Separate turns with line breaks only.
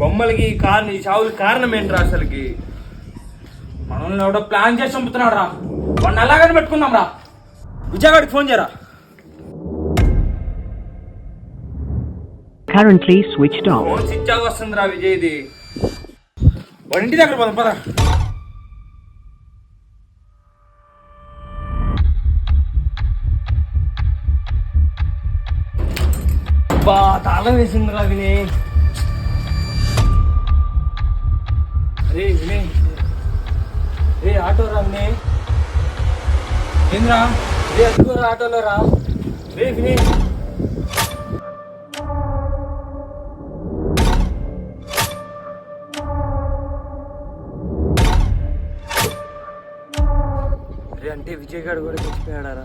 బొమ్మలకి కారణం ఈ చావులకి కారణం ఏంట్రా అసలుకి? మనల్ని ఎవడో ప్లాన్ చేసి చంపుతున్నాడు రా. వాడిని అలాగని పెట్టుకుందాం రా. విజయగాడికి ఫోన్ చేయరా.
Currently switched off.
Phone switch off వస్తుందిరా విజయ్ది. వాడి ఇంటి దగ్గర పోదాం పద. బా తాళం వేసిందిరా వినయ్. అరే వినయ్, రే ఆటో రా వినయ్. ఏంద్రా రే అదుకోరా ఆటోలో రా. రే వినయ్ అంటే విజయ్ గారు కూడా చచ్చిపోయాడారా?